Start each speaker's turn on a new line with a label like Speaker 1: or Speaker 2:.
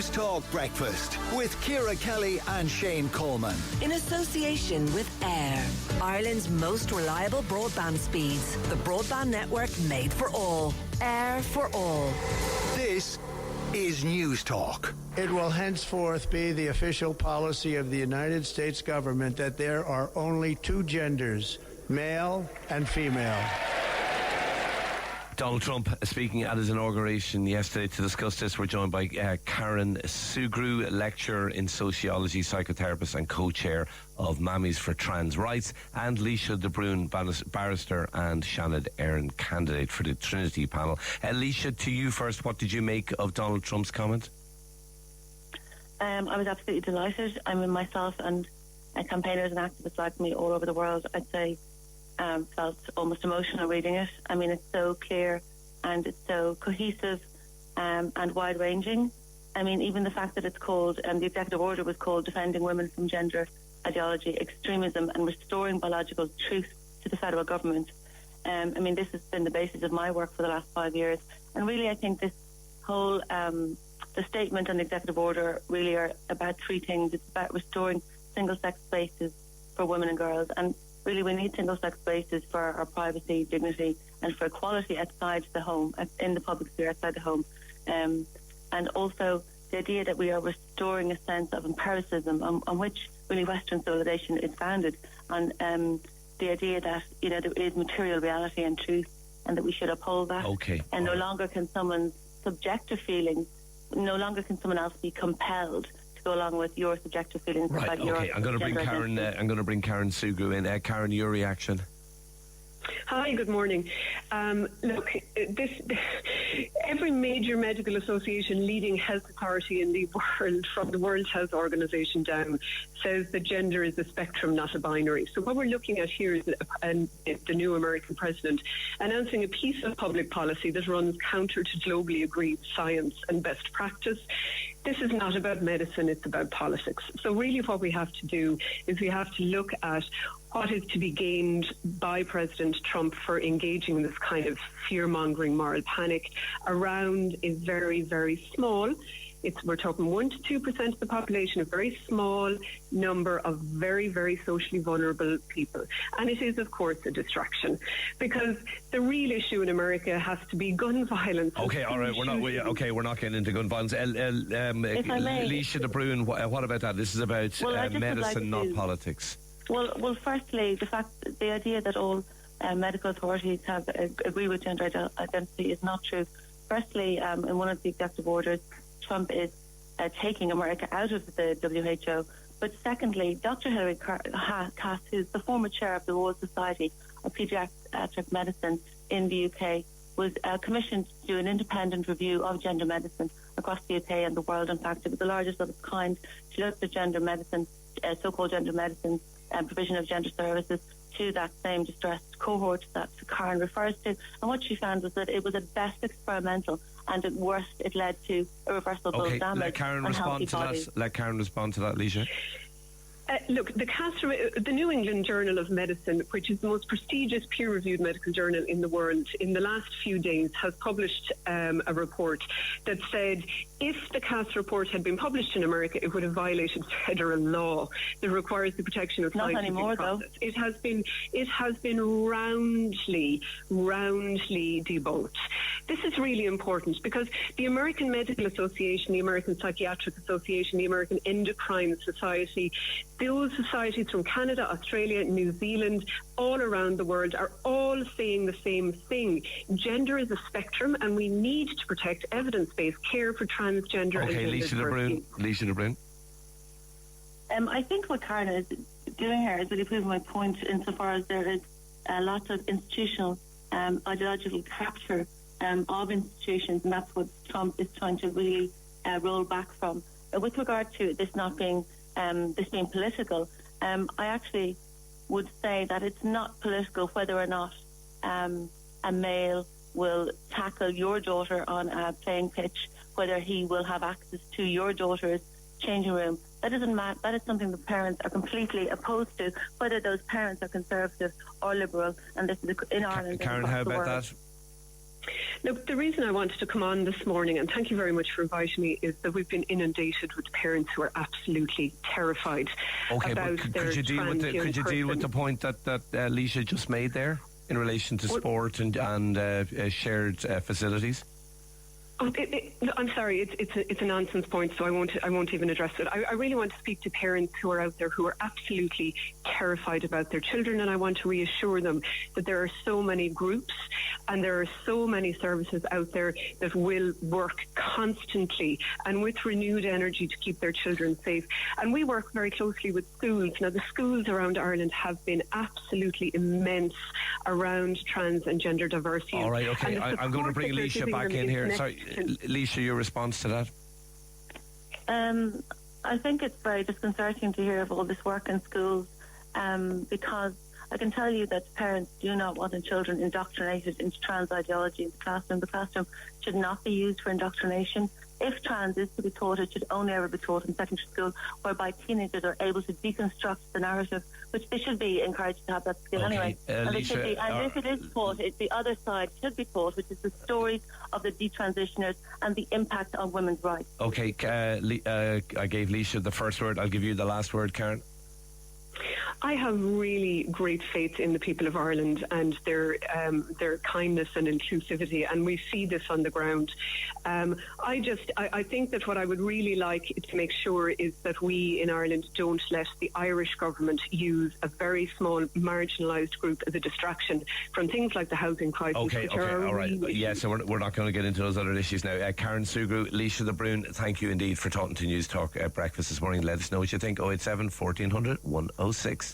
Speaker 1: NewsTalk Breakfast with Ciara Kelly and Shane Coleman.
Speaker 2: In association with Air, Ireland's most reliable broadband speeds. The broadband network made for all. Air for all.
Speaker 1: This is NewsTalk.
Speaker 3: It will henceforth be the official policy of the United States government that there are only two genders, male and female.
Speaker 4: Donald Trump speaking at his inauguration yesterday. To discuss this, we're joined by Karen Sugrue, lecturer in sociology, psychotherapist and co-chair of Mammies for Trans Rights, and Laoise de Brún, barrister and Seanad Éireann candidate for the Trinity panel. Laoise, to you first, what did you make of Donald Trump's comment?
Speaker 5: I was absolutely delighted. I mean, myself and campaigners and activists like me all over the world, I'd say, felt almost emotional reading it. I mean, it's so clear and it's so cohesive and wide-ranging. I mean, even the fact that it's called, the executive order was called Defending Women from Gender Ideology, Extremism and Restoring Biological Truth to the Federal Government. I mean, this has been the basis of my work for the last 5 years. And really, I think this whole, the statement and the executive order really are about three things. It's about restoring single-sex spaces for women and girls. And really, we need single-sex spaces for our privacy, dignity, and for equality outside the home, in the public sphere outside the home. And also the idea that we are restoring a sense of empiricism on which really Western civilization is founded, on the idea that, you know, there is material reality and truth, and that we should uphold that.
Speaker 4: Okay.
Speaker 5: And no longer can someone's subjective feelings, no longer can someone else be compelled to go along with your subjective feelings.
Speaker 4: Right,
Speaker 5: about your
Speaker 4: I'm going to bring Karen. I'm going to bring Karen Sugrue in. Karen, your reaction?
Speaker 6: Hi, good morning. Look, every major medical association, leading health authority in the world, from the World Health Organization down, says that gender is a spectrum, not a binary. So what we're looking at here is the new American president announcing a piece of public policy that runs counter to globally agreed science and best practice. This is not about medicine, it's about politics. So really what we have to do is we have to look at what is to be gained by President Trump for engaging in this kind of fear-mongering moral panic around a very, very small, we're talking 1 to 2% of the population, a very small number of very, very socially vulnerable people. And it is, of course, a distraction, because the real issue in America has to be gun violence.
Speaker 4: Okay, all right, we're not getting into gun violence. Laoise de Brún, what about that? This is about medicine, not politics.
Speaker 5: Well, firstly, the idea that all medical authorities agree with gender identity is not true. Firstly, in one of the executive orders, Trump is taking America out of the WHO. But secondly, Dr. Hilary Cass, who's the former chair of the Royal Society of Paediatric Medicine in the UK, was commissioned to do an independent review of gender medicine across the UK and the world. In fact, it was the largest of its kind. She looked at gender medicine, so-called gender medicine, and provision of gender services to that same distressed cohort that Karen refers to. And what she found was that it was at best experimental, and at worst it led to irreversible damage.
Speaker 4: Let Karen respond to that, Laoise.
Speaker 6: Look, the New England Journal of Medicine, which is the most prestigious peer-reviewed medical journal in the world, in the last few days has published a report that said if the Cass report had been published in America, it would have violated federal law that requires the protection of scientific
Speaker 5: anymore,
Speaker 6: process.
Speaker 5: Though.
Speaker 6: It has been roundly debunked. This is really important because the American Medical Association, the American Psychiatric Association, the American Endocrine Society, those societies from Canada, Australia, New Zealand, all around the world are all saying the same thing. Gender is a spectrum, and we need to protect evidence-based care for transgender and
Speaker 4: Laoise de Brún.
Speaker 5: I think what Karen is doing here is really proving my point insofar as there is a lot of institutional ideological capture of institutions, and that's what Trump is trying to really roll back from. With regard to this not being this being political, I actually would say that it's not political whether or not a male will tackle your daughter on a playing pitch, whether he will have access to your daughter's changing room. That doesn't matter. That is something the parents are completely opposed to, whether those parents are conservative or liberal, and this is in Ireland.
Speaker 4: Karen, how about that?
Speaker 6: Look, the reason I wanted to come on this morning, and thank you very much for inviting me, is that we've been inundated with parents who are absolutely terrified about their
Speaker 4: could you deal with the point that Laoise just made there in relation to sport and shared facilities?
Speaker 6: I'm sorry, it's a nonsense point, so I won't even address it. I really want to speak to parents who are out there who are absolutely terrified about their children, and I want to reassure them that there are so many groups and there are so many services out there that will work constantly and with renewed energy to keep their children safe. And we work very closely with schools. Now, the schools around Ireland have been absolutely immense around trans and gender diversity.
Speaker 4: All right, okay. I'm going to bring Laoise back in here. Sorry, Laoise, your response to that?
Speaker 5: I think it's very disconcerting to hear of all this work in schools, because I can tell you that parents do not want their children indoctrinated into trans ideology in the classroom. The classroom should not be used for indoctrination. If trans is to be taught, it should only ever be taught in secondary school, whereby teenagers are able to deconstruct the narrative, which they should be encouraged to have that skill anyway. And if it is taught, the other side should be taught, which is the stories of the detransitioners and the impact on women's rights.
Speaker 4: Okay, I gave Laoise the first word. I'll give you the last word, Karen.
Speaker 6: I have really great faith in the people of Ireland and their kindness and inclusivity, and we see this on the ground. I think that what I would really like to make sure is that we in Ireland don't let the Irish government use a very small marginalised group as a distraction from things like the housing crisis.
Speaker 4: Okay, all right. Yeah, so we're not going to get into those other issues now. Karen Sugrue, Laoise de Brún, thank you indeed for talking to NewsTalk Breakfast this morning. Let us know what you think. 087 1400 106.